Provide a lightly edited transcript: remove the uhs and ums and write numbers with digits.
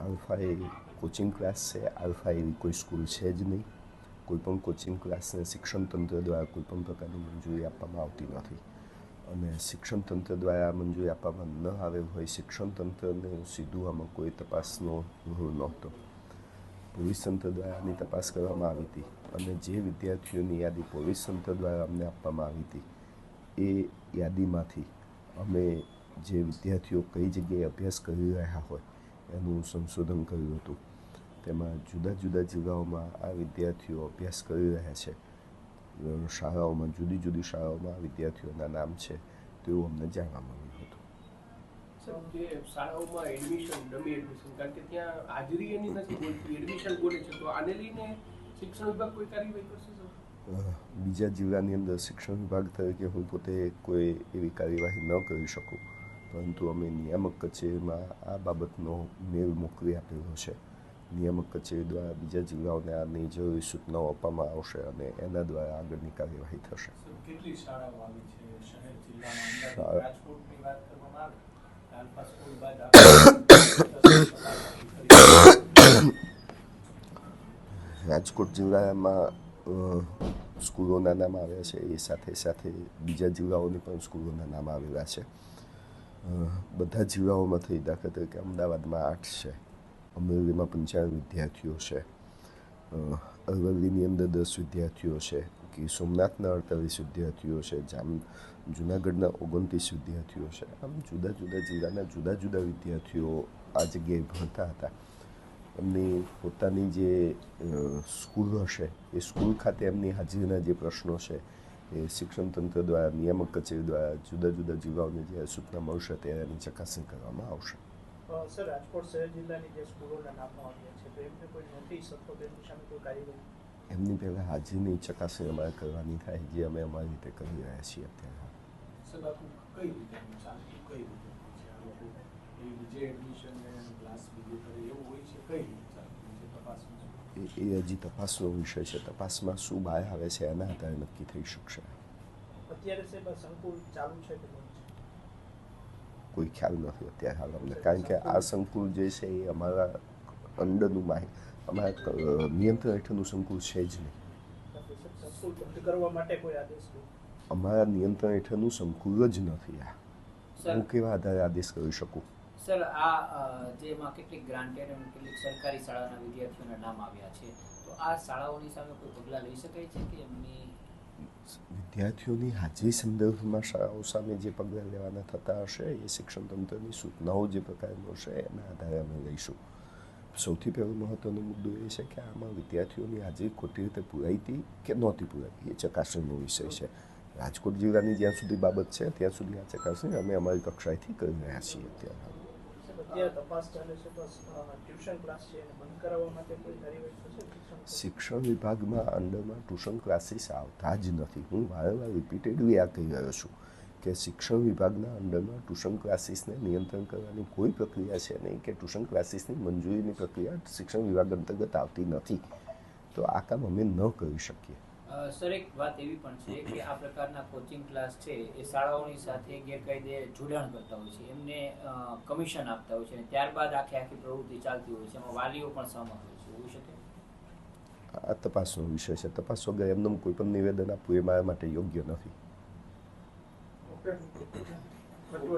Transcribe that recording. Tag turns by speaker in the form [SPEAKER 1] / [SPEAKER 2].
[SPEAKER 1] Alpha એ coaching class છે. Alpha એવી કોઈ સ્કૂલ છે જ નહીં. કોઈપણ કોચિંગ ક્લાસને શિક્ષણ તંત્ર દ્વારા કોઈપણ પ્રકારની મંજૂરી આપવામાં આવતી નથી. અને શિક્ષણ તંત્ર દ્વારા મંજૂરી આપવામાં ન આવેલ હોય, શિક્ષણ તંત્રને સીધું આમાં કોઈ તપાસનો રોલ નહોતો. પોલીસ તંત્ર દ્વારા આની તપાસ કરવામાં આવી હતી અને જે વિદ્યાર્થીઓની યાદી પોલીસ તંત્ર દ્વારા અમને આપવામાં આવી હતી એ યાદીમાંથી અમે જે વિદ્યાર્થીઓ કઈ જગ્યાએ અભ્યાસ કરી રહ્યા હોય એનું સંશોધન કર્યું હતું. તેમાં જુદા જુદા જિલ્લાઓમાં આ વિદ્યાર્થીઓ અભ્યાસ કરી રહ્યા છે. શાળાઓમાં જુદી જુદી શાળાઓમાં આ વિદ્યાર્થીઓના નામ છે તેવું અમને જાણવા મળ્યું હતું.
[SPEAKER 2] જે શાળાઓમાં એડમિશન, ડમી એડમિશન, કારણ કે ત્યાં હાજરી એની નથી બોલતી, એડમિશન બોલે છે, તો આને લઈને શિક્ષણ વિભાગ કોઈ કાર્યવાહી કરશે?
[SPEAKER 1] બીજા જિલ્લાની અંદર શિક્ષણ વિભાગ તરીકે હું પોતે કોઈ એવી કાર્યવાહી ન કરી શકું, પરંતુ અમે નિયામક કચેરીમાં આ બાબતનો મેલ મોકલી આપેલો છે. નિયામક કચેરી દ્વારા બીજા જિલ્લાઓને આની જરૂરી સૂચનાઓ આપવામાં આવશે અને એના દ્વારા આગળની કાર્યવાહી થશે.
[SPEAKER 2] કેટલી શાળાઓ આવી છે શહેર જિલ્લામાં? રાજકોટની વાત કરવામાં આવે, આલ્ફા સ્કૂલ બાદ
[SPEAKER 1] રાજકોટ જિલ્લામાં સ્કૂલોના નામ આવ્યા છે. એ સાથે સાથે બીજા જિલ્લાઓની પણ સ્કૂલોના નામ આવેલા છે. બધા જિલ્લાઓમાંથી દાખલા તરીકે અમદાવાદમાં 8 છે, અમરેલીમાં 95 વિદ્યાર્થીઓ છે, અરવલ્લીની અંદર 10 વિદ્યાર્થીઓ છે, ગીર સોમનાથના 48 વિદ્યાર્થીઓ છે, જુનાગઢના 29 વિદ્યાર્થીઓ છે. આમ જુદા જુદા જિલ્લાના જુદા જુદા વિદ્યાર્થીઓ આ જગ્યાએ ભણતા હતા. એમની પોતાની જે સ્કૂલ હશે એ સ્કૂલ ખાતે એમની હાજરીના જે પ્રશ્નો છે એ શિક્ષણ તંત્ર દ્વારા, નિયામક કચેરી દ્વારા જુદા જુદા જિલ્લાઓને જ્યારે સૂચના મળશે ત્યારે એની ચકાસણી કરવામાં આવશે.
[SPEAKER 2] સર, રાજકોટ શહેર જિલ્લાની જે સ્કૂલોના નામો આવ્યા છે, તો એમને કોઈ નોટિસ અથવા તેમની સામે કોઈ કાર્યવાહી?
[SPEAKER 1] એમની પહેલાં હાજરીની ચકાસણી અમારે કરવાની થાય, જે અમે અમારી રીતે કરી રહ્યા છીએ અત્યારે.
[SPEAKER 2] સર, કઈ રીતે ચાલતું, કઈ રીતે આ લોકો જે એડમિશન ક્લાસ બીજે કરે એવું હોય છે, કઈ રીતે ચાલતું છે તપાસમાં?
[SPEAKER 1] એ હજી તપાસનો વિષય છે. તપાસમાં શું બહાર આવે છે એના આધારે નક્કી થઈ શકશે.
[SPEAKER 2] અત્યારે સાહેબ સંકુલ ચાલુ છે કે બંધ છે?
[SPEAKER 1] કોઈ ખ્યાલ નથી અત્યારે હાલ અમને, કારણ કે આ સંકુલ જે છે એ અમારા અંડરનું અમારા નિયંત્રણ હેઠળનું સંકુલ છે જ નહીં.
[SPEAKER 2] સંકુલ બંધ કરવા માટે કોઈ આદેશ?
[SPEAKER 1] અમારા નિયંત્રણ હેઠળનું સંકુલ જ નથી. આ હું કેવા આધારે આદેશ કરી શકું?
[SPEAKER 3] સર, આ જેમાં કેટલીક ગ્રાન્ટેડ અને કેટલીક સરકારી શાળાના વિદ્યાર્થીઓના નામ આવ્યા છે, તો આ શાળાઓની સામે કોઈ પગલાં લઈ શકાય છે કે એમની?
[SPEAKER 1] વિદ્યાર્થીઓની હાજરી સંદર્ભમાં શાળાઓ સામે જે પગલાં લેવાના થતા હશે એ શિક્ષણ તંત્રની સૂચનાઓ જે પ્રકારનો હશે એના આધારે અમે લઈશું. સૌથી પહેલો મહત્ત્વનો મુદ્દો એ છે કે આમાં વિદ્યાર્થીઓની હાજરી ખોટી રીતે પૂરાઈ હતી કે નહોતી પૂરાઈ, એ ચકાસણીનો વિષય છે. રાજકોટ જિલ્લાની જ્યાં સુધી બાબત છે ત્યાં સુધી આ ચકાસણી અમે અમારી કક્ષાએથી કરી રહ્યા છીએ.
[SPEAKER 2] તપાસ ચાલે છે, તો ટ્યુશન ક્લાસ છે એને બંધ કરાવવા માટે કોઈ કાર્યવાહી થશે?
[SPEAKER 1] શિક્ષણ વિભાગમાં અંડરમાં ટ્યુશન ક્લાસીસ આવતા જ નથી. હું વારંવાર રિપીટેડલી આ કહી રહ્યો છું કે શિક્ષણ વિભાગના અંડરમાં ટ્યુશન ક્લાસીસને નિયંત્રણ કરવાની કોઈ પ્રક્રિયા છે નહીં, કે ટ્યુશન ક્લાસીસની મંજૂરીની પ્રક્રિયા શિક્ષણ વિભાગ અંતર્ગત આવતી નથી. તો આ કામ અમે ન કરી શકીએ.
[SPEAKER 3] સર, એક વાત એવી પણ છે કે આ પ્રકારના કોચિંગ ક્લાસ છે એ શાળાઓની સાથે ગેરકાયદે જોડાણ કરતા હોય છે, એમને કમિશન આપતા હોય છે, અને ત્યારબાદ આખી પ્રવૃત્તિ ચાલતી હોય છે, એમાં વાલીઓ પણ સહમત હોય છે. હોઈ શકે?
[SPEAKER 1] આ તપાસનો વિષય છે. તપાસ વગર એમનું કોઈ પણ નિવેદન આપવું એ મારા માટે યોગ્ય નથી.